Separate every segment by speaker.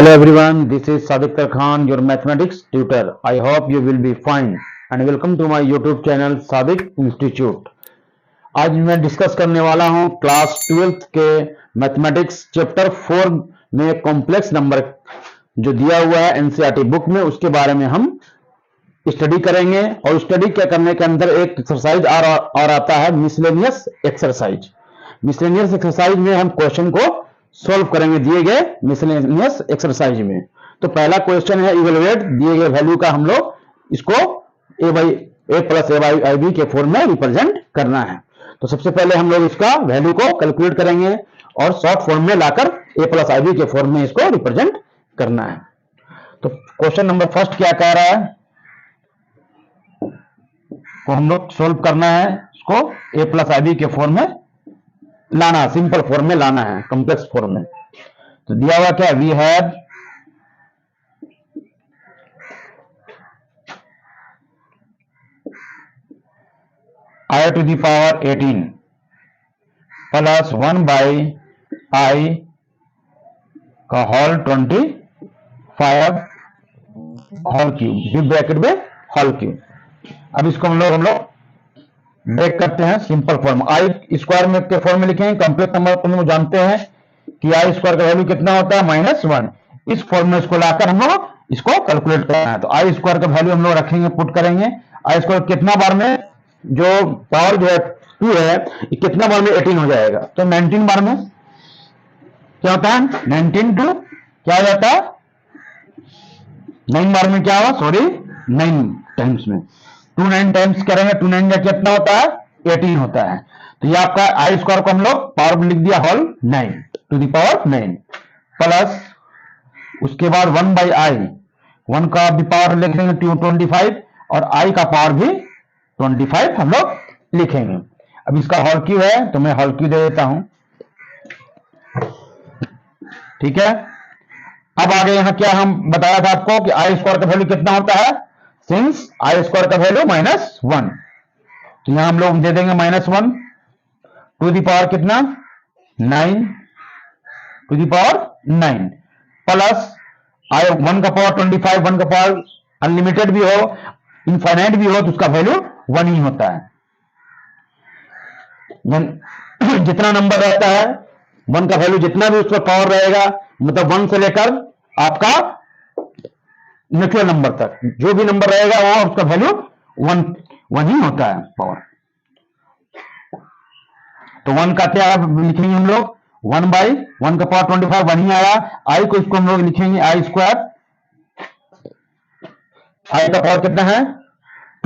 Speaker 1: Hello everyone, this is Sadiq Khan, your mathematics tutor. I hope you will be fine and welcome to my YouTube channel Sadiq Institute. आज मैं discuss करने वाला हूं class 12th के mathematics chapter 4 में complex number जो दिया हुआ है एनसीईआरटी बुक में, उसके बारे में हम स्टडी करेंगे। और स्टडी क्या करने के अंदर एक एक्सरसाइज और आता है मिसलेनियस एक्सरसाइज। मिसलेनियस एक्सरसाइज में हम क्वेश्चन को सॉल्व करेंगे दिए गए मिसलेनियस एक्सरसाइज में। तो पहला क्वेश्चन है इवेलुएट दिए गए वैल्यू का हम लोग इसको a plus A by I B के फॉर्म में रिप्रेजेंट करना है। तो सबसे पहले हम लोग इसका वैल्यू को कैलकुलेट करेंगे और शॉर्ट फॉर्म में लाकर a प्लस आई बी के फॉर्म में इसको रिप्रेजेंट करना है। तो क्वेश्चन नंबर फर्स्ट क्या कह रहा है, तो हम लोग सोल्व करना है इसको a प्लस आई बी के फॉर्म में लाना, सिंपल फॉर्म में लाना है, कॉम्प्लेक्स फॉर्म में। तो दिया हुआ क्या, we have i to the power 18 plus 1 by i का whole 25 whole cube, big bracket में होल क्यूब। अब इसको हम लोग ब्रेक करते हैं सिंपल फॉर्म, आई स्क्वायर में के फॉर्म में लिखेंगे। कंप्लेक्स नंबर तो हम जानते हैं कि आई स्क्वायर का वैल्यू कितना होता है -1। इस फॉर्म में इसको लाकर हम लोग इसको कैलकुलेट करना है। तो आई स्क्वायर का वैल्यू हम लोग रखेंगे, पुट करेंगे। आई स्क्वायर कितना बार में, जो पावर जो है 2 है, कितना बार में 18 हो जाएगा, तो 19 बार में क्या होता है, 19 टू क्या हो जाता है 9 बार में क्या हुआ, सॉरी 9 टाइम्स में 2 9 टाइम्स करेंगे, 2 9 का कितना होता है 18 होता है। तो ये आपका आई स्क्वायर को हम लोग पावर में लिख दिया whole 9 to the power 9 plus उसके बाद 1 बाई आई, 1 का भी पावर लिखेंगे 25 और आई का पावर भी 25 हम लोग लिखेंगे। अब इसका होल क्यू है तो मैं होल क्यू दे देता हूं, ठीक है। अब आगे यहां क्या हम बताया था आपको कि आई स्क्वायर का वैल्यू कितना होता है, सिंस आई स्क्वायर का वैल्यू -1, तो यहां हम लोग दे देंगे -1 टू द पावर कितना 9 टू द पावर 9 प्लस आई 1 का पावर 25, 1 का पावर अनलिमिटेड भी हो इनफाइनाइट भी हो तो उसका वैल्यू 1 ही होता है। जितना नंबर रहता है 1 का वैल्यू जितना भी उसका पावर रहेगा, मतलब 1 से लेकर आपका नेचुरल नंबर तक जो भी नंबर रहेगा वो उसका वैल्यू 1 ही होता है पावर। तो 1 का क्या लिखेंगे हम लोग, 1 बाई 1 का पावर 25 1 ही आया। आई को इसको हम लोग लिखेंगे आई स्क्वायर, आई का पावर कितना है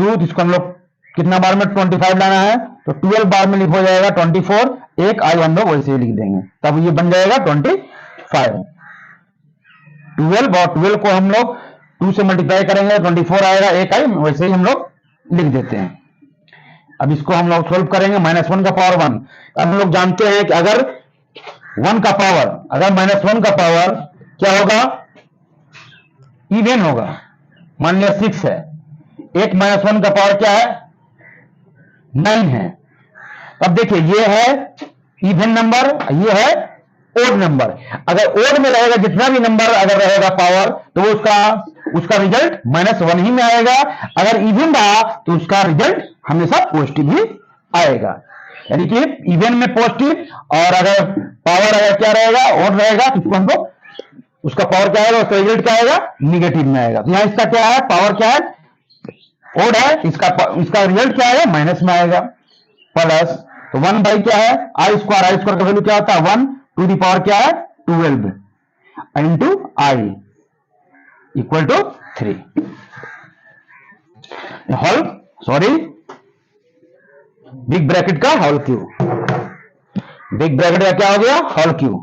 Speaker 1: 2, जिसको हम लोग कितना बार में 25 लाना है, तो 12 बार में लिखा जाएगा 24, एक आई हम लोग वैसे ही लिख देंगे, तब ये बन जाएगा 25। 12 और 12 को हम लोग 2 से मल्टीप्लाई करेंगे 24 आएगा, एक आई वैसे ही हम लोग लिख देते हैं। अब इसको हम लोग सोल्व करेंगे, -1 का पावर 1। अब हम लोग जानते हैं कि अगर 1 का पावर, अगर -1 का पावर क्या होगा, इवन होगा। मान लिया 6 है, एक -1 का पावर क्या है 9 है। अब देखिए ये है इवन नंबर, ये है ओड नंबर। अगर ओड में रहेगा जितना भी नंबर अगर रहेगा पावर, तो उसका रिजल्ट -1 ही में आएगा। अगर इवन रहा तो उसका रिजल्ट हमेशा पॉजिटिव ही आएगा, यानी कि इवन में पॉजिटिव, और अगर पावर अगर क्या रहेगा ओड रहेगा तो उसको हम लोग उसका पावर क्या आएगा, उसका रिजल्ट क्या आएगा निगेटिव में आएगा। तो यहां इसका क्या है, पावर क्या है ओड है, इसका रिजल्ट क्या आएगा माइनस में आएगा। प्लस तो 1 बाई क्या है आई स्क्वायर का वैल्यू क्या होता है 1 टू द पावर क्या है 12 into I equal to 3 whole, sorry big bracket का होल क्यूब, बिग ब्रैकेट का क्या हो गया होल क्यूब।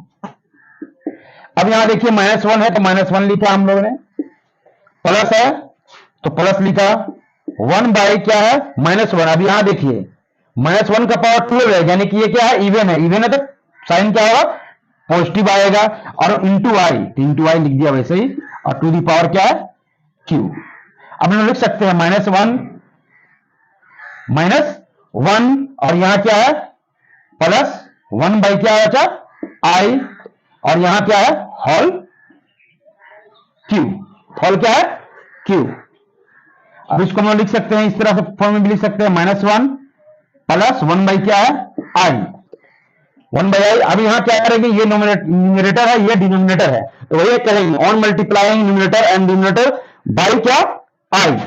Speaker 1: अब यहां देखिए -1 है तो -1 लिखा हम लोगों ने, प्लस है तो प्लस लिखा, 1 बाई क्या है -1। अब यहां देखिए -1 का पावर 12 है, यानी कि ये क्या है इवन है, इवन है तो साइन क्या होगा पॉजिटिव आएगा, और इंटू आई लिख दिया वैसे ही, और टू दी पावर क्या है क्यू। अब हम लोग लिख सकते हैं -1 और यहां क्या है प्लस 1 बाई क्या है आई, और यहां क्या है होल हॉल क्या है, क्यू। अब इसको हम लोग लिख सकते हैं इस तरह से फॉर्म में भी लिख सकते हैं, -1 प्लस 1 बाई क्या है, आई, 1 बाई आई। अब यहाँ क्या करेंगे, ये न्यूमरेटर है, ये डिनोमिनेटर है, तो वही करेंगे on multiplying numerator and denominator by क्या, आई।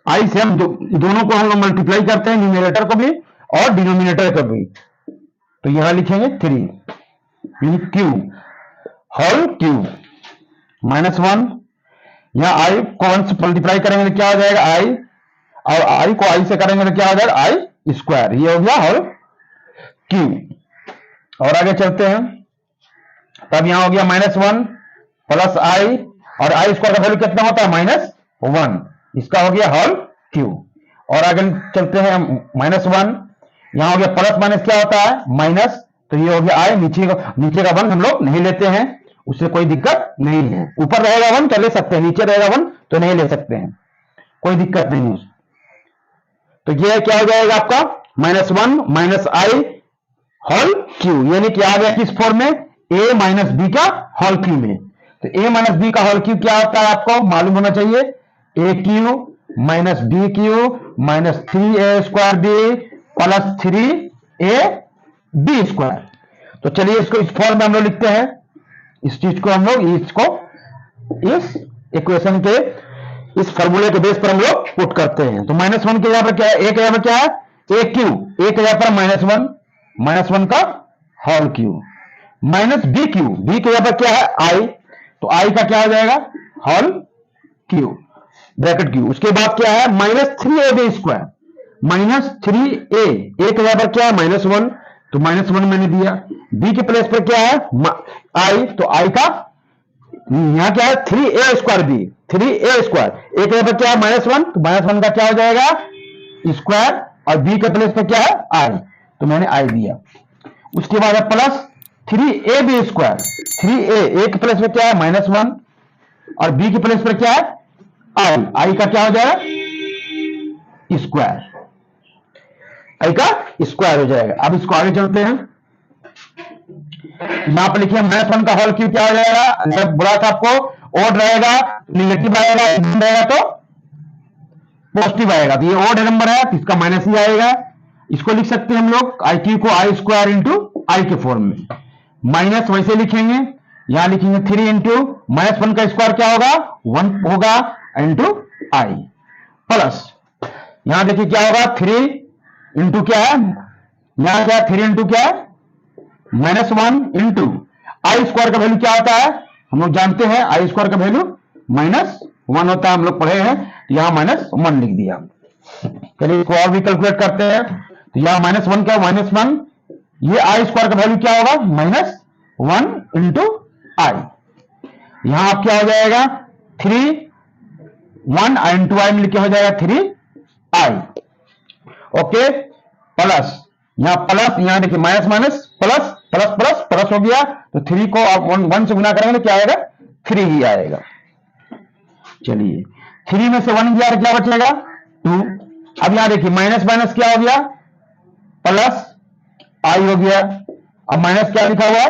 Speaker 1: आई से हम दोनों को हम लोग मल्टीप्लाई करते हैं, न्यूमरेटर को भी और डिनोमिनेटर को भी। तो यहां लिखेंगे 3 क्यू होल क्यू -1, यहां आई को 1 से मल्टीप्लाई करेंगे तो क्या हो जाएगा आई, और आई को आई से करेंगे तो क्या हो जाएगा आई स्क्वायर, ये हो गया होल क्यू। और आगे चलते हैं, तब यहां हो गया -1 प्लस आई, और आई स्क्वायर का वैल्यू कितना होता है -1, इसका हो गया होल क्यू। और आगे चलते हैं, -1 यहां हो गया, प्लस माइनस क्या होता है माइनस, तो ये हो गया आई, नीचे का 1 हम लोग नहीं लेते हैं, उससे कोई दिक्कत नहीं है। ऊपर रहेगा 1 तो ले सकते हैं, नीचे रहेगा 1 तो नहीं ले सकते हैं, कोई दिक्कत नहीं है। तो ये क्या हो जाएगा आपका -1 माइनस आई होल क्यू, यानी कि आ गया किस फॉर्म में, a माइनस बी का होल क्यू में। तो a माइनस बी का होल क्यू क्या होता है आपको मालूम होना चाहिए, A cube minus B cube minus 3a² B plus 3a B square. तो चलिए इसको इस फॉर्म में हम लोग लिखते हैं, इस चीज को हम लोग इसको इस इक्वेशन के इस फॉर्मूले के बेस पर हम लोग पुट करते हैं। तो -1 के यहां पर क्या है, ए के यहां पर क्या है, ए क्यू, ए के यहां पर -1 का whole Q minus B Q, B के यहां पर क्या है आई, तो आई का क्या हो जाएगा होल क्यू ब्रैकेट क्यू। उसके बाद क्या है -3ab स्क्वायर, -3a, ए के यहां पर क्या है -1, तो -1 मैंने दिया, बी के प्लेस पर क्या है आई, तो आई का यहां क्या है 3a square B, 3a square, ए के यहां पर क्या है -1, तो -1 का क्या हो जाएगा स्क्वायर, और बी के प्लेस पर क्या है आई, तो मैंने आई दिया। उसके बाद है प्लस 3ab स्क्वायर, 3a, ए के प्लेस पर क्या है -1, और बी के प्लेस पर क्या है आई, आई का क्या हो जाएगा स्क्वायर, आई का स्क्वायर हो जाएगा। अब इसको आगे चलते हैं, यहां पर लिखिए -1 का होल क्यू क्या हो जाएगा, अंदर बोला था आपको ओड रहेगा निगेटिव आएगा, रहेगा तो पॉजिटिव आएगा, तो ये ओड नंबर है तो इसका माइनस ही आएगा। इसको लिख सकते हैं हम लोग आई क्यू को आई स्क्वायर इंटू आई के फॉर्म में, माइनस वैसे लिखेंगे, यहां लिखेंगे 3 इंटू -1 का स्क्वायर क्या होगा 1 होगा इंटू आई, प्लस यहां देखिए क्या होगा 3 इंटू क्या है, यहां क्या 3 इंटू क्या है -1 इंटू आई स्क्वायर का वैल्यू क्या होता है हम लोग जानते हैं, आई स्क्वायर का वैल्यू -1 होता है, हम लोग पढ़े हैं, यहां -1 लिख दिया। चलिए इसको और भी कैलकुलेट करते हैं, तो यहां -1 क्या -1, ये आई स्क्वायर का वैल्यू क्या होगा -1 इंटू आई, यहां आप क्या हो जाएगा 1 इंटू आई में लिखे हो जाएगा 3i, ओके, प्लस यहां प्लस, यहां देखिए minus minus plus plus plus plus हो गया, तो 3 को आप 1 से गुना करेंगे तो क्या आएगा 3 ही आएगा। चलिए 3 में से 1 गया तो क्या बचेगा 2। अब यहां देखिए माइनस माइनस क्या हो गया प्लस आई हो गया, अब माइनस क्या लिखा हुआ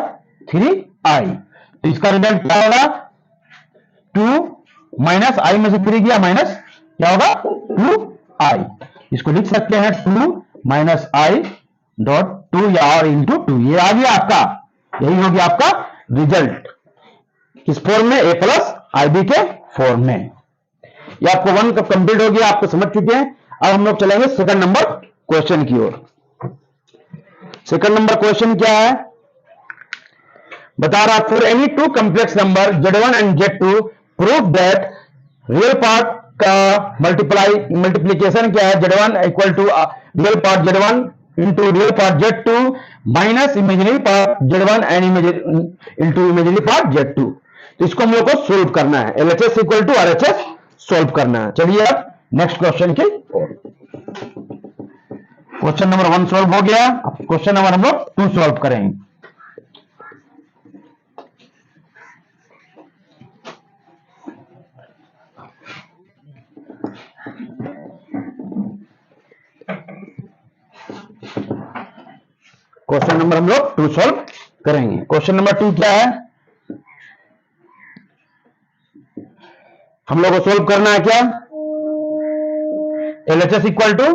Speaker 1: 3i, तो इसका रिजल्ट क्या होगा 2 माइनस आई में से 3 गया माइनस क्या होगा 2i। इसको लिख सकते हैं 2 माइनस आई डॉट 2 या और इंटू 2, ये आ गया आपका, यही हो गया आपका रिजल्ट किस फॉर्म में, ए प्लस आई बी के फॉर्म में। ये आपको 1 का कंप्लीट हो गया, आपको समझ चुके हैं। अब हम लोग चलेंगे सेकंड नंबर क्वेश्चन की ओर। सेकंड नंबर क्वेश्चन क्या है, बता रहा for any two complex number z1 and z2 prove that real part का मल्टीप्लीकेशन क्या है z1 equal to real part z1 into real part z2 minus imaginary part z1 and into imaginary part z2। तो इसको हम लोग को solve करना है, LHS equal to RHS solve करना है। चलिए अब नेक्स्ट क्वेश्चन की ओर। क्वेश्चन नंबर 1 सोल्व हो गया, अब क्वेश्चन नंबर हम लोग 2 सोल्व करेंगे। क्वेश्चन नंबर हम लोग 2 सॉल्व करेंगे। क्वेश्चन नंबर 2 क्या है, हम लोग को सोल्व करना है क्या, LHS equal to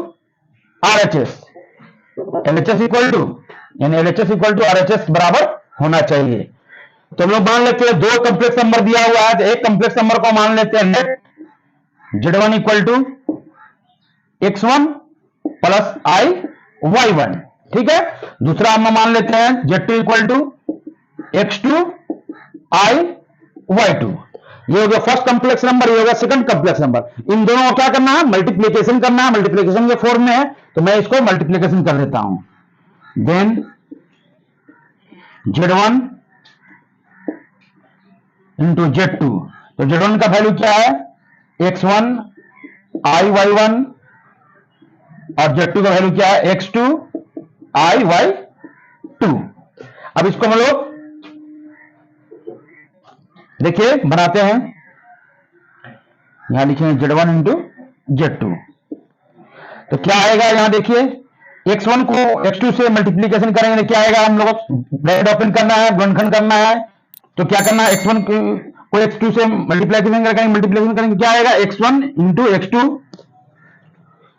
Speaker 1: RHS, LHS equal to यानी LHS इक्वल टू RHS बराबर होना चाहिए। तो हम लोग मान लेते हैं दो कॉम्प्लेक्स नंबर दिया हुआ है, तो एक कॉम्प्लेक्स नंबर को मान लेते हैं let Z1 equal to X1 plus I Y1, ठीक है। दूसरा हम मान लेते हैं Z2 equal to X2 I Y2। ये हो गया फर्स्ट कॉम्प्लेक्स नंबर, ये हो गया सेकंड कॉम्प्लेक्स नंबर। इन दोनों को क्या करना है, मल्टीप्लीकेशन करना है। मल्टीप्लीकेशन के फॉर्म में है तो मैं इसको मल्टीप्लीकेशन कर देता हूं। देन Z1 इंटू Z2, तो Z1 का वैल्यू क्या है X1 I Y1 और Z2 का वैल्यू क्या है X2 I Y2। अब इसको हम लोग देखिए बनाते हैं, यहां लिखेंगे Z1 इंटू Z2, तो क्या आएगा, यहां देखिए X1 को X2 से मल्टीप्लीकेशन करेंगे तो क्या आएगा, हम लोग ब्रैकेट ओपन करना है, गुणनखंड करना है, तो क्या करना है X1 को X2 से मल्टीप्लीकेशन करेंगे क्या आएगा X1 इंटू X2।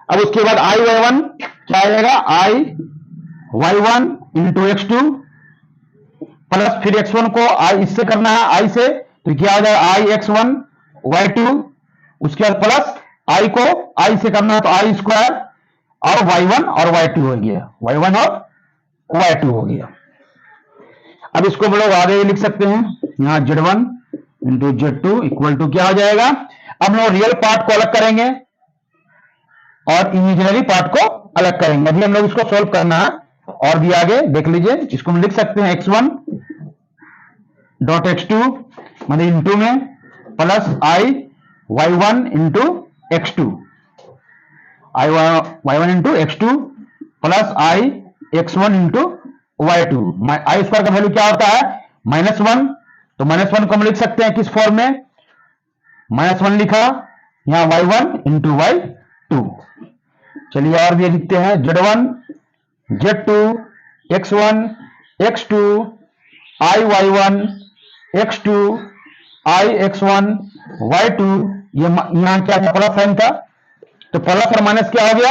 Speaker 1: अब उसके बाद I Y1 क्या आएगा I Y1 into X2 plus फिर X1 को I इससे करना है I से, तो क्या आ जाएगा IX1 Y2, उसके बाद प्लस I को I से करना है तो I स्क्वायर और Y1 और Y2 हो गया, Y1 और Y2 हो गया। अब इसको हम लोग आगे लिख सकते हैं, यहां Z1 into Z2 equal to क्या हो जाएगा, अब हम लोग रियल पार्ट को अलग करेंगे और इमेजिनरी पार्ट को अलग करेंगे। अभी हम लोग इसको सोल्व करना है और भी आगे देख लीजिए। इसको हम लिख सकते हैं X1 डॉट X2 मतलब इंटू में plus I Y1 into X2, I Y1 into X2 plus IX1 into Y2। I square का वैल्यू क्या होता है -1, तो -1 को हम लिख सकते हैं किस फॉर्म में, -1 लिखा, यहां Y1 इंटू Y2। चलिए और भी लिखते हैं Z1 Z2 X1 X2 I Y1 X2 IX1 Y2। ये यहां क्या था, प्लस साइन था, तो प्लस और माइनस क्या हो गया,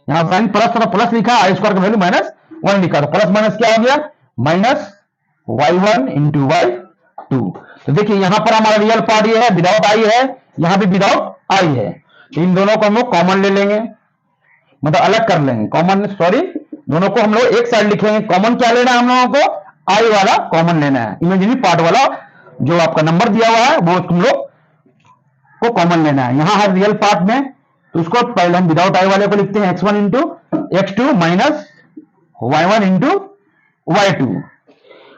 Speaker 1: यहां साइन प्लस था तो प्लस लिखा, आई स्क्वायर का वैल्यू -1 लिखा, तो प्लस माइनस क्या हो गया -Y1 इंटू Y2। तो देखिए यहां पर हमारा रियल पार्ट ये है, विदाउट आई है, यहां भी विदाउट आई है, तो इन दोनों को हम लोग कॉमन ले लेंगे, मतलब अलग कर लेंगे, कॉमन सॉरी दोनों को हम लोग एक साइड लिखेंगे। कॉमन क्या लेना है हम लोगों को, आई वाला कॉमन लेना है, इमेजिनरी पार्ट वाला जो आपका नंबर दिया हुआ है वो तुम लोग को कॉमन लेना है। यहां है रियल पार्ट में, तो उसको पहले हम विदाउट आई वाले को लिखते हैं X1 into X2 minus Y1 into Y2।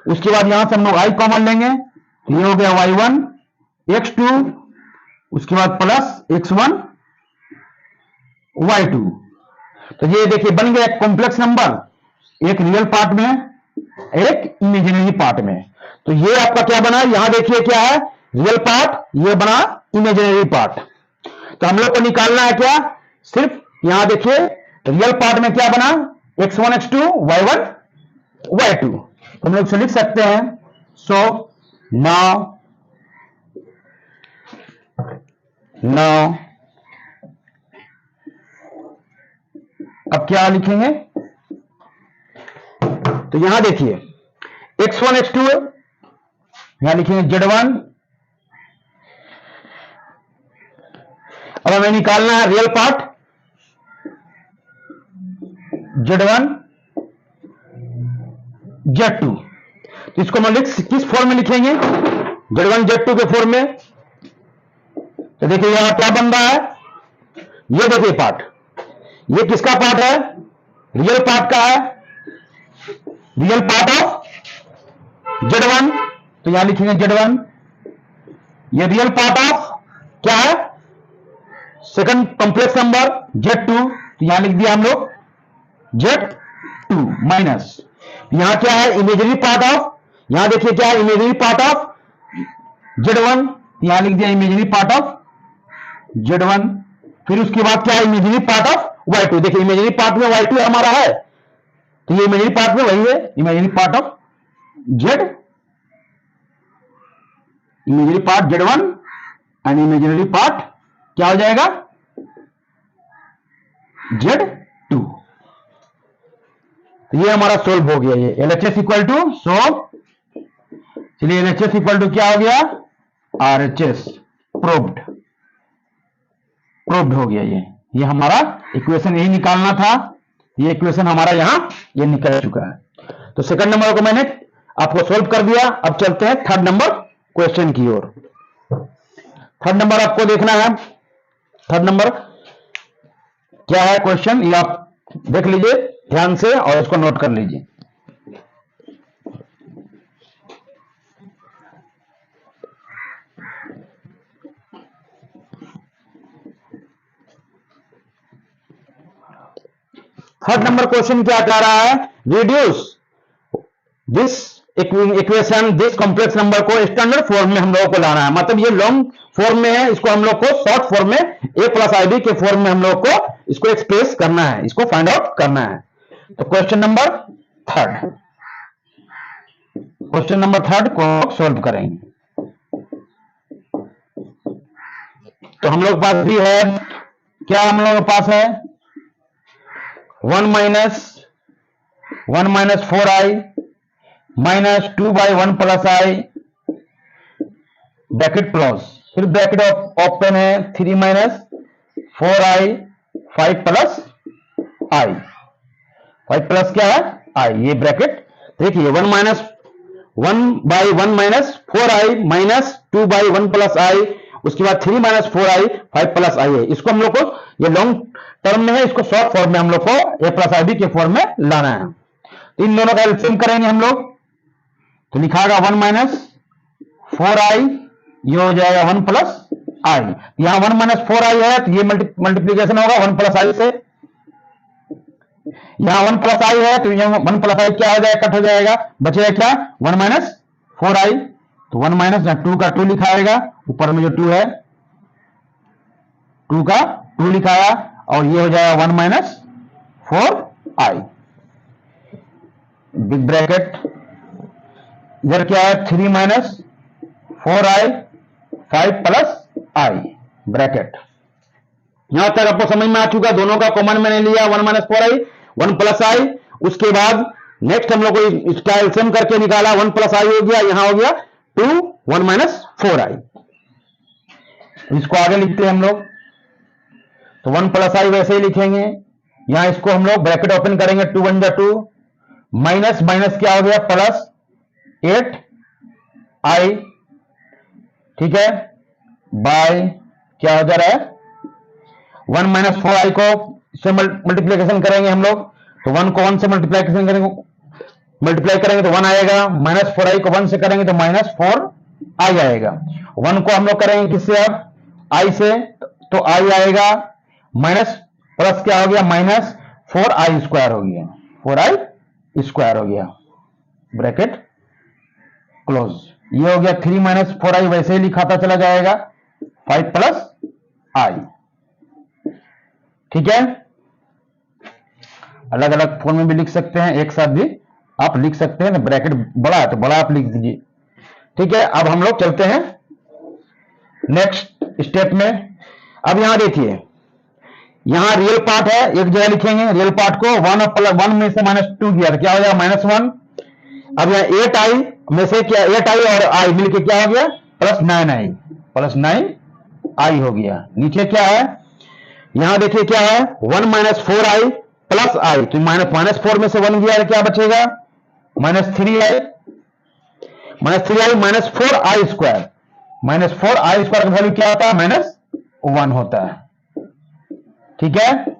Speaker 1: उसके बाद यहां से हम लोग आई कॉमन लेंगे, तो ये हो गया Y1 X2, उसके बाद प्लस X1 Y2। तो ये देखिए बन गया एक कॉम्प्लेक्स नंबर, एक रियल पार्ट में एक इमेजिनरी पार्ट में। तो ये आपका क्या बना, यहां देखिए क्या है रियल पार्ट, ये बना इमेजिनरी पार्ट। तो हम लोग को निकालना है क्या, सिर्फ यहां देखिए रियल पार्ट में क्या बना X1 X2 Y1 Y2। तो हम लोग इसे लिख सकते हैं, सो नाउ अब क्या लिखेंगे, तो यहां देखिए X1 X2 यहां लिखेंगे Z1, अब हमें निकालना है रियल पार्ट Z1 Z2। तो इसको हम किस फॉर्म में लिखेंगे, Z1 Z2 के फॉर्म में। तो देखिए यहां क्या बन रहा है, ये देखिए पार्ट, ये किसका पार्ट है, रियल पार्ट का है, रियल पार्ट ऑफ Z1, तो यहां लिखेंगे Z1। ये रियल पार्ट ऑफ क्या है, सेकंड कॉम्प्लेक्स नंबर Z2, तो यहां लिख दिया हम लोग Z2 माइनस, यहां क्या है इमेजिनरी पार्ट ऑफ, यहां देखिए क्या है इमेजिनरी पार्ट ऑफ Z1, यहां लिख दिया इमेजिनरी पार्ट ऑफ Z1। फिर उसके बाद क्या है इमेजिनरी पार्ट ऑफ Y2, देखिए इमेजिनरी पार्ट में Y2 हमारा है, तो ये इमेजिनरी पार्ट में वही है imaginary part of Z, imaginary part Z1 and imaginary part क्या हो जाएगा, Z2। ये हमारा सोल्व हो गया। ये LHS इक्वल टू सोल्व, चलिए LHS इक्वल टू क्या हो गया, RHS, प्रोब्ड, प्रोब्ड हो गया। ये हमारा इक्वेशन यही निकालना था। ये इक्वेशन हमारा यहां ये निकल चुका है। तो सेकंड नंबर को मैंने आपको सोल्व कर दिया। अब चलते हैं थर्ड नंबर क्वेश्चन की ओर। थर्ड नंबर आपको देखना है। थर्ड नंबर क्या है क्वेश्चन, ये आप देख लीजिए ध्यान से और इसको नोट कर लीजिए। थर्ड नंबर क्वेश्चन क्या कह रहा है, reduce this equation this complex number को स्टैंडर्ड फॉर्म में हम लोगों को लाना है। मतलब ये लॉन्ग फॉर्म में है, इसको हम लोग को शॉर्ट फॉर्म में a प्लस आई बी के फॉर्म में हम लोग को इसको एक्सप्रेस करना है, इसको फाइंड आउट करना है। तो क्वेश्चन नंबर थर्ड को सॉल्व करेंगे। तो हम लोग पास भी है क्या, हम लोग के पास है 1 माइनस 4i माइनस 2/1 प्लस आई ब्रैकेट क्लोज, फिर ब्रैकेट ओपन है 3 माइनस 4i 5 प्लस आई, 5 प्लस क्या है आई, ये ब्रैकेट देखिए 1 minus 1/1 minus 4i minus 2/1 plus i, उसके बाद 3 माइनस 4i 5 प्लस आई है। इसको हम लोग को ये लॉन्ग टर्म में है, इसको शॉर्ट फॉर्म में हम लोग को a प्लस आई बी के फॉर्म में लाना है। तो इन दोनों का एलसीएम करेंगे हम लोग, तो लिखागा 1 माइनस 4i, ये हो जाएगा 1 प्लस आई। यहां 1 माइनस 4i है तो ये मल्टीप्लीकेशन होगा 1 प्लस आई से, यहां 1 प्लस आई है तो यहां 1 प्लस आई क्या हो जाएगा, कट हो जाएगा, बचेगा क्या 1 माइनस 4i। तो 1 माइनस 2 का 2 लिखाएगा, ऊपर में जो 2 है 2 का 2 लिखाया, और ये हो जाएगा 1 माइनस 4i बिग ब्रैकेट, इधर क्या है 3 माइनस 4i 5 प्लस आई ब्रैकेट। यहां तक आपको समझ में आ चुका, दोनों का कॉमन मैंने लिया 1 माइनस 4i 1 प्लस आई। उसके बाद नेक्स्ट हम लोग को इसका एलसीएम करके निकाला, 1 प्लस आई हो गया, यहां हो गया 2 1 माइनस 4i। इसको आगे लिखते हैं हम लोग, तो 1 प्लस आई वैसे ही लिखेंगे, यहां इसको हम लोग ब्रैकेट ओपन करेंगे 2 1 2 माइनस माइनस क्या हो गया प्लस 8i, ठीक है, बाय क्या हो जा रहा है 1 माइनस 4i को से मल्टीप्लीकेशन करेंगे हम लोग, तो 1 को 1 से मल्टीप्लाई करेंगे तो 1 आएगा, माइनस 4i को 1 से करेंगे तो माइनस 4i आएगा। 1 को हम लोग करेंगे किससे, अब i से, तो i आएगा, माइनस प्लस क्या हो गया माइनस 4i स्क्वायर हो गया, 4i स्क्वायर हो गया ब्रैकेट क्लोज। ये हो गया 3 माइनस 4i वैसे ही लिखाता चला जाएगा 5 प्लस आई, ठीक है। अलग अलग फॉर्म में भी लिख सकते हैं, एक साथ भी आप लिख सकते हैं, ब्रैकेट बड़ा है तो बड़ा आप लिख दीजिए, ठीक है। अब हम लोग चलते हैं नेक्स्ट स्टेप में। अब यहां देखिए, यहां रियल पार्ट है, एक जगह लिखेंगे रियल पार्ट को, 1 में से माइनस 2 किया तो क्या हो जाएगा -1। अब यहां 8i में से क्या 8i और i मिलके क्या हो गया प्लस 9i हो गया। नीचे क्या है, यहां देखिए क्या है 1 माइनस 4i प्लस आई, तो माइनस 4 में से 1 गया तो क्या बचेगा -3i minus 4i square, minus 4i square का वैल्यू क्या होता है -1 होता है, ठीक है।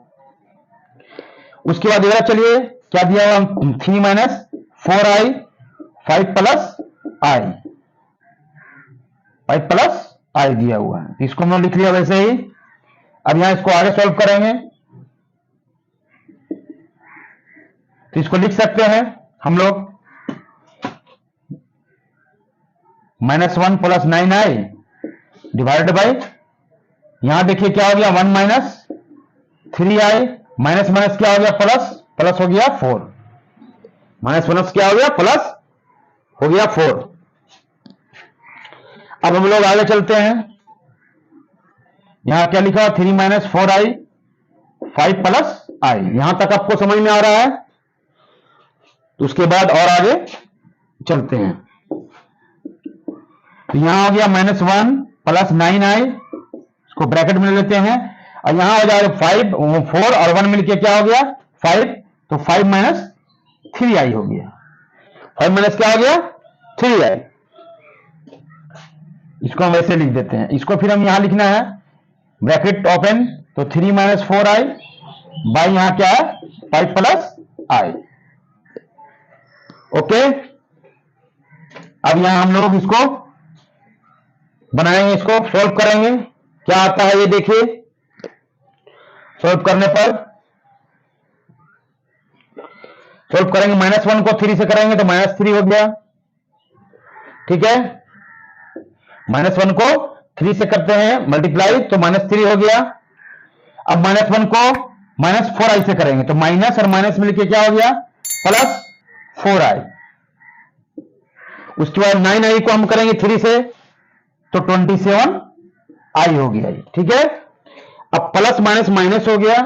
Speaker 1: उसके बाद इधर चलिए क्या दिया हुआ 3 माइनस 4i 5 प्लस आई दिया हुआ है, इसको हमने लिख लिया वैसे ही। अब यहां इसको आगे सॉल्व करेंगे तो इसको लिख सकते हैं हम लोग -1 प्लस 9i डिवाइडेड बाई, यहां देखिए क्या हो गया 1 माइनस 3i, माइनस माइनस क्या हो गया प्लस हो गया 4, माइनस माइनस क्या हो गया प्लस हो गया 4। अब हम लोग आगे चलते हैं, यहां क्या लिखा, 3 माइनस 4i, 5 प्लस i। यहां तक आपको समझ में आ रहा है? तो उसके बाद और आगे चलते हैं। तो यहां हो गया -1 प्लस 9i, इसको ब्रैकेट में लेते हैं, और यहां हो जाएगा 5, 4 और 1 मिलके क्या हो गया 5, तो 5 माइनस 3i हो गया। 5 माइनस क्या हो गया 3i। इसको हम वैसे लिख देते हैं। इसको फिर हम यहां लिखना है ब्रैकेट ओपन, तो 3 माइनस 4i बाई यहां क्या है 5 प्लस i। ओके, अब यहां हम लोग इसको बनाएंगे, इसको सॉल्व करेंगे। क्या आता है ये देखिए, सॉल्व करने पर सॉल्व करेंगे, -1 को 3 से करेंगे तो -3 हो गया, ठीक है। -1 को 3 से करते हैं मल्टीप्लाई, तो -3 हो गया। अब -1 को -4i से करेंगे तो माइनस और माइनस मिलके क्या हो गया +4i। उसके बाद 9i को हम करेंगे 3 से तो 27i हो गया, ठीक है। अब प्लस माइनस माइनस हो गया,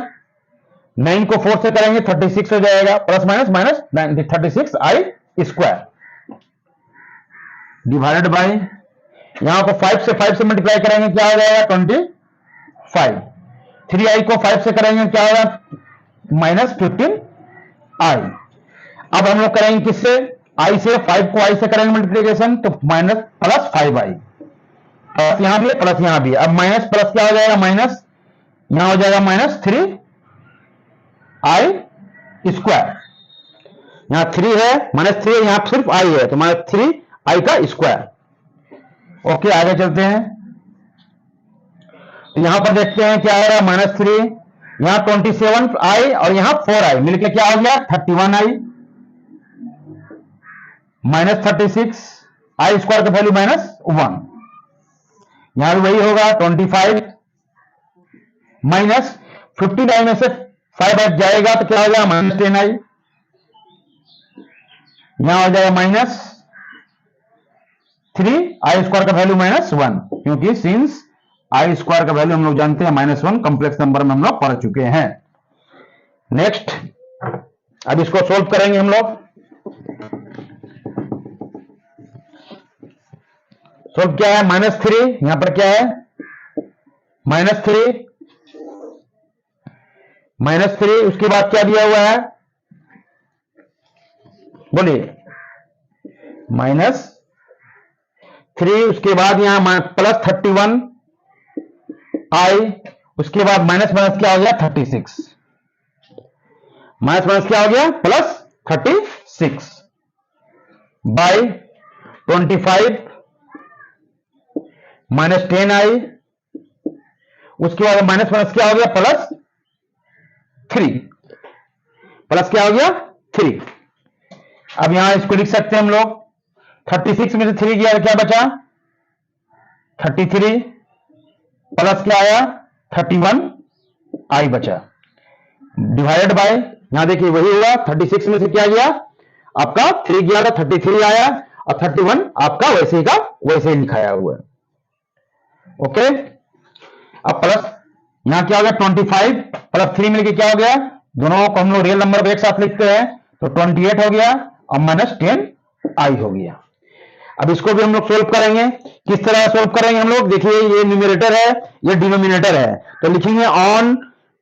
Speaker 1: 9 को 4 से करेंगे 36 हो जाएगा, plus minus minus 36i square divided by, यहां को 5 से मल्टीप्लाई करेंगे क्या हो जाएगा 25। 3i को 5 से करेंगे क्या होगा -15i। अब हम लोग करेंगे किससे, i से, 5 को i से करेंगे मल्टीप्लीकेशन तो +5i, प्लस यहां भी है प्लस यहां भी है। अब माइनस प्लस क्या हो जाएगा माइनस, यहां हो जाएगा -3i स्क्वायर, यहां 3 है -3, यहां सिर्फ i है तो -3i का स्क्वायर। ओके, आगे चलते हैं। तो यहां पर देखते हैं क्या हो रहा है -3, यहां 27i और यहां 4i मिलकर क्या हो गया 31i, -36i स्क्वायर का वैल्यू -1, यहां भी वही होगा 25 -59 में से 5 हट जाएगा तो क्या हो जाएगा -10i, यहां हो जाएगा -3i स्क्वायर का वैल्यू -1, क्योंकि सिंस i स्क्वायर का वैल्यू हम लोग जानते हैं -1, कॉम्प्लेक्स नंबर में हम लोग पढ़ चुके हैं। नेक्स्ट, अब इसको सोल्व करेंगे हम लोग। सोल्व क्या है -3, यहां पर क्या है -3, उसके बाद क्या दिया हुआ है बोलिए -3, उसके बाद यहां +31i, उसके बाद माइनस माइनस क्या हो गया 36, माइनस माइनस क्या हो गया +36 बाई 25 -10i, उसके बाद माइनस माइनस क्या हो गया +3, प्लस क्या हो गया 3। अब यहां इसको लिख सकते हैं हम लोग, 36 में से 3 गया क्या बचा 33, प्लस क्या आया 31i बचा, डिवाइडेड बाय, यहां देखिए वही हुआ, 36 में से क्या गया आपका 3 गया था, 33 आया, और 31 आपका वैसे का वैसे ही लिखाया हुआ है। ओके, अब प्लस यहां क्या हो गया 25 प्लस 3 मिलकर क्या हो गया, दोनों को हम लोग रियल नंबर एक साथ लिखते हैं तो 28 हो गया और -10i हो गया। अब इसको भी हम लोग सोल्व करेंगे। किस तरह सोल्व करेंगे हम लोग, देखिए ये न्यूमरेटर है ये डिनोमिनेटर है, तो लिखेंगे ऑन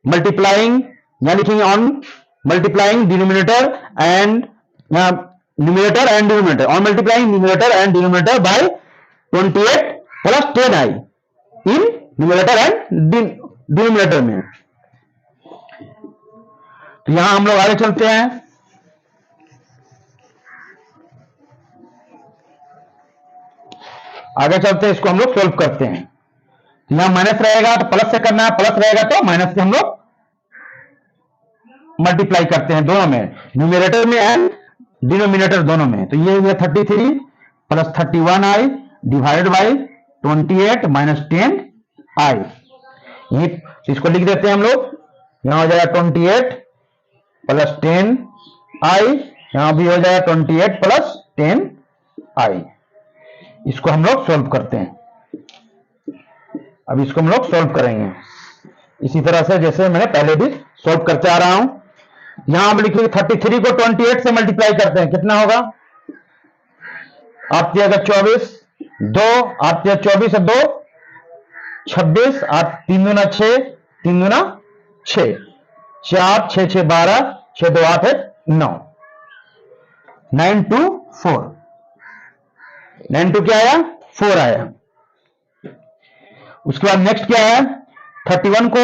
Speaker 1: मल्टीप्लाइंग, यहां लिखेंगे on multiplying denominator and numerator and denominator, on multiplying numerator and denominator by 28 plus 10i in numerator and denominator में। तो यहां हम लोग आगे चलते हैं। आगे चलते हैं, इसको हम लोग सोल्व करते हैं। यहां माइनस रहेगा तो प्लस से करना है, प्लस रहेगा तो माइनस से हम लोग मल्टीप्लाई करते हैं दोनों में, न्यूमरेटर में एंड डिनोमिनेटर दोनों में। तो ये 33 plus 31i divided by 28 minus 10i, ये इसको लिख देते हैं हम लोग, यहां हो जाएगा 28 प्लस 10i, यहां भी हो जाएगा 28 प्लस 10i। इसको हम लोग सोल्व करते हैं। अब इसको हम लोग सॉल्व करेंगे इसी तरह से जैसे मैंने पहले भी सॉल्व करते आ रहा हूं। यहां आप लिखिए 33 को 28 से मल्टीप्लाई करते हैं, कितना होगा? 8 अगर 24, 2 8 24 और 2 26, 8 3 दूना 6, 3 दूना 6, 4 6 6 12, 6 2 8 9, 9 2 4, 9 2 क्या आया? 4 आया। उसके बाद नेक्स्ट क्या है? 31 को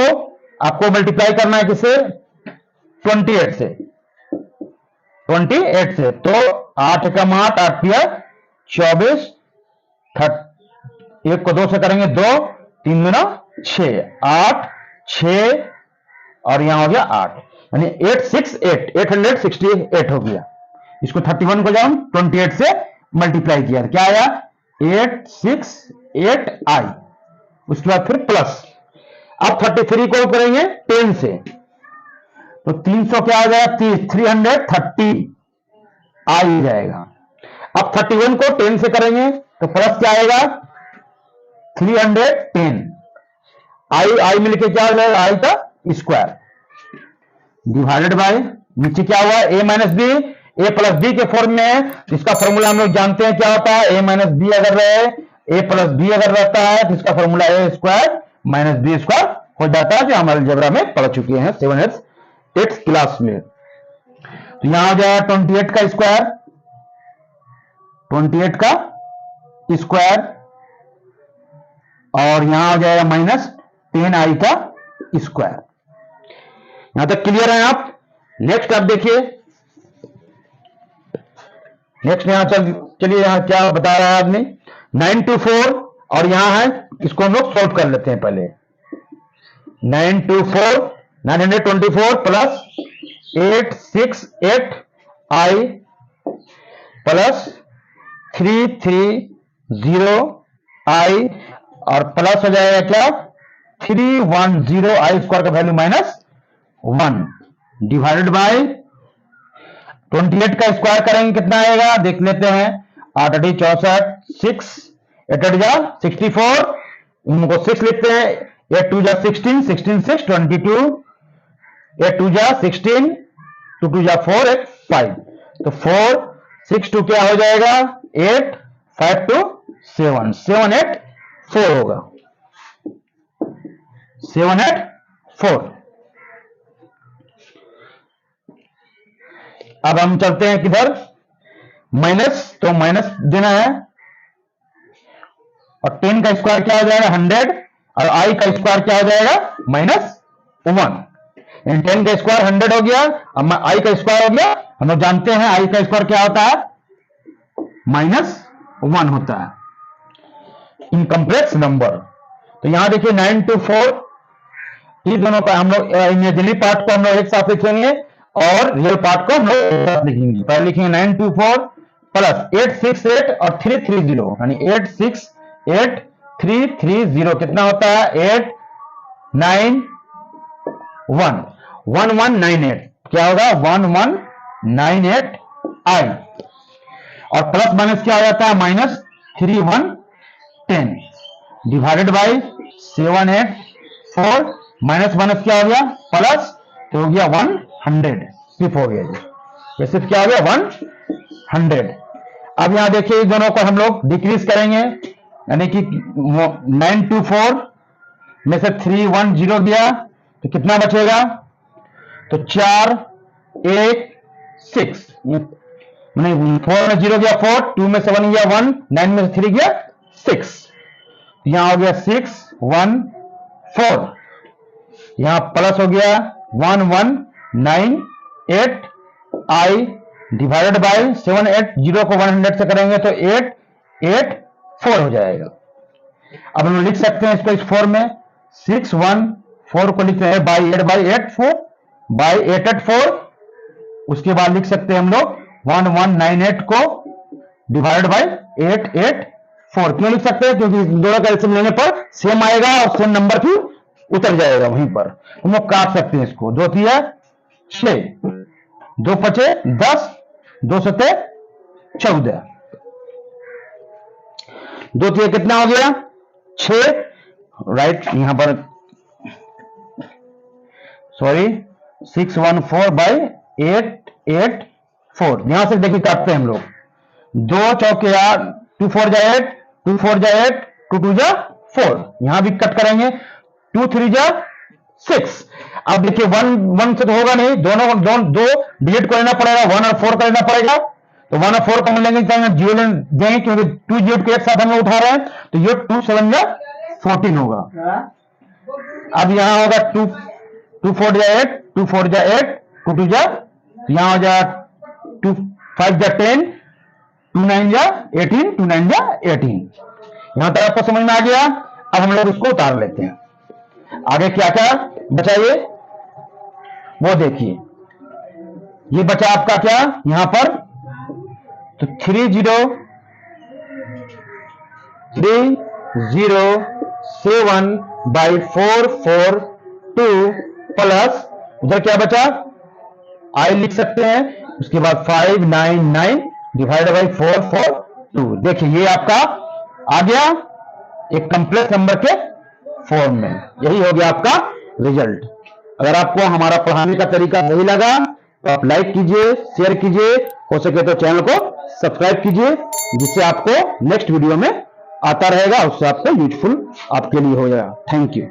Speaker 1: आपको मल्टीप्लाई करना है किससे? 28 से, 28 से। तो 8 का 8 8 24, 1 को 2 से करेंगे 2, 3 दूना 6, 8 6 और यहां हो गया 8, यानी 868 868 हो गया। इसको 31 को जब हम 28 से मल्टीप्लाई किया क्या आया? 868 आई। उसके बाद फिर प्लस, अब 33 को करेंगे 10 से, तो 300 क्या आ जाएगा? 330 आई जाएगा। अब 31 को 10 से करेंगे तो प्लस क्या आएगा? 310 आई मिलके क्या हो जाएगा? आई का स्क्वायर डिवाइडेड बाय नीचे क्या हुआ? ए माइनस बी, ए प्लस बी के फॉर्म में है, इसका फॉर्मूला हम लोग जानते हैं क्या होता है? ए माइनस बी अगर रहे, ए प्लस बी अगर रहता है तो इसका फॉर्मूला ए स्क्वायर माइनस बी स्क्वायर हो जाता है, जो हमारे अलजेब्रा में पढ़ चुके हैं 7th क्लास में। तो यहां हो जाएगा 28 का स्क्वायर, 28 का स्क्वायर, और यहां हो जाएगा माइनस 10 आई का स्क्वायर। यहां तक क्लियर है आप? नेक्स्ट आप देखिए, नेक्स्ट यहां चलिए यहां क्या बता रहा है आदमी? 924 और यहां है, इसको हम लोग सॉल्व कर लेते हैं पहले। 924 प्लस 868 आई प्लस 330 आई और प्लस हो जाएगा क्या? 310 आई स्क्वायर का वैल्यू माइनस 1 डिवाइडेड बाय 28 का स्क्वायर करेंगे कितना आएगा? देख लेते हैं। 8 8 64, 6 8 8 64, इनको 6 लिखते हैं। 8 2 16, 16 6 22, 8 2 16, 2 2 4 8 5, तो 4 6 2 क्या हो जाएगा? 8 5 2 7 7 8 4 होगा, 7 8 4। अब हम चलते हैं किधर? माइनस, तो माइनस देना है, और 10 का स्क्वायर क्या हो जाएगा? 100, और आई का स्क्वायर क्या हो जाएगा? -1। 10 का स्क्वायर 100 हो गया, अब आई का स्क्वायर हो गया। हम लोग जानते हैं आई का स्क्वायर क्या होता है? -1 होता है इन कॉम्प्लेक्स नंबर। तो यहां देखिए 924, ये दोनों का हम लोग इमेजिनरी पार्ट को हम लोग एक साथ लिखेंगे और रियल पार्ट को हम लोग एक साथ लिखेंगे। पहले लिखेंगे 924 प्लस 868 और 330, यानी 868 330 कितना होता है? 8 9 1 1198, क्या होगा? 1198 आई, और प्लस माइनस क्या हो जाता है? -3110 डिवाइडेड बाई 784, माइनस माइनस क्या हो गया? प्लस, तो हो गया 100, सिर्फ हो गया जी, ये सिर्फ क्या हो गया? 100। अब यहां देखिए इस दोनों को हम लोग डिक्रीज करेंगे, यानी कि 924 में से 310 दिया तो कितना बचेगा? तो 4 1 6, नहीं 4 में 0 गया 4, 2 में 7 गया 1, 9 में से 3 गया 6, यहां हो गया 6 1 4, यहां प्लस हो गया 1198 आई डिवाइडेड बाय 780 को 100 से करेंगे तो 884 हो जाएगा। अब हम लिख सकते हैं इसको इस फॉर्म में, 614 को लिखते हैं बाई 84 बाई 884, उसके बाद लिख सकते हैं हम लोग 1198 को डिवाइड बाई 884। क्यों लिख सकते हैं? क्योंकि दोनों का एलसीएम लेने पर सेम आएगा और सेम नंबर भी उतर जाएगा वहीं पर। हम लोग काट सकते हैं इसको, 2 थी 6, 2 5 10, 2 7 14, 2 3 कितना हो गया? 6, राइट यहां पर सॉरी 614/884 यहां से देखिए काटते हैं हम लोग, 2 चौके 8, 2 4 जा 8, 2 4 जा 8, 2 2 जा 4, यहां भी कट करेंगे, 2 3 जा 6। अब देखिए 1 1 से तो होगा नहीं, दोनों दो डिजिट को लेना पड़ेगा, 1 और 4 का लेना पड़ेगा। तो 1 और 4 का लेंगे तो जीरो देंगे क्योंकि 2 जीरो को एक साथ हम लोग उठा रहे हैं, तो ये 2 7 जा 14 होगा। अब यहां होगा 2 2 4 जा 8, 2 4 जा 8, 2 2 जा, यहां हो जा 2 5 जा 10, 2 9 जा 18, 2 9 जा 18। यहां तक आपको समझ में आ गया। अब हम लोग इसको उतार लेते हैं। आगे क्या क्या बचा ये वो देखिए, ये बचा आपका क्या यहां पर, तो 3007/442 प्लस उधर क्या बचा आई लिख सकते हैं, उसके बाद 599 डिवाइडेड बाई 442। देखिए ये आपका आ गया एक कंप्लेक्स नंबर के फॉर्म में। यही हो गया आपका रिजल्ट। अगर आपको हमारा पढ़ाने का तरीका सही लगा तो आप लाइक कीजिए, शेयर कीजिए, हो सके तो चैनल को सब्सक्राइब कीजिए, जिससे आपको नेक्स्ट वीडियो में आता रहेगा, उससे आपको यूजफुल आपके लिए हो जाएगा। Thank you.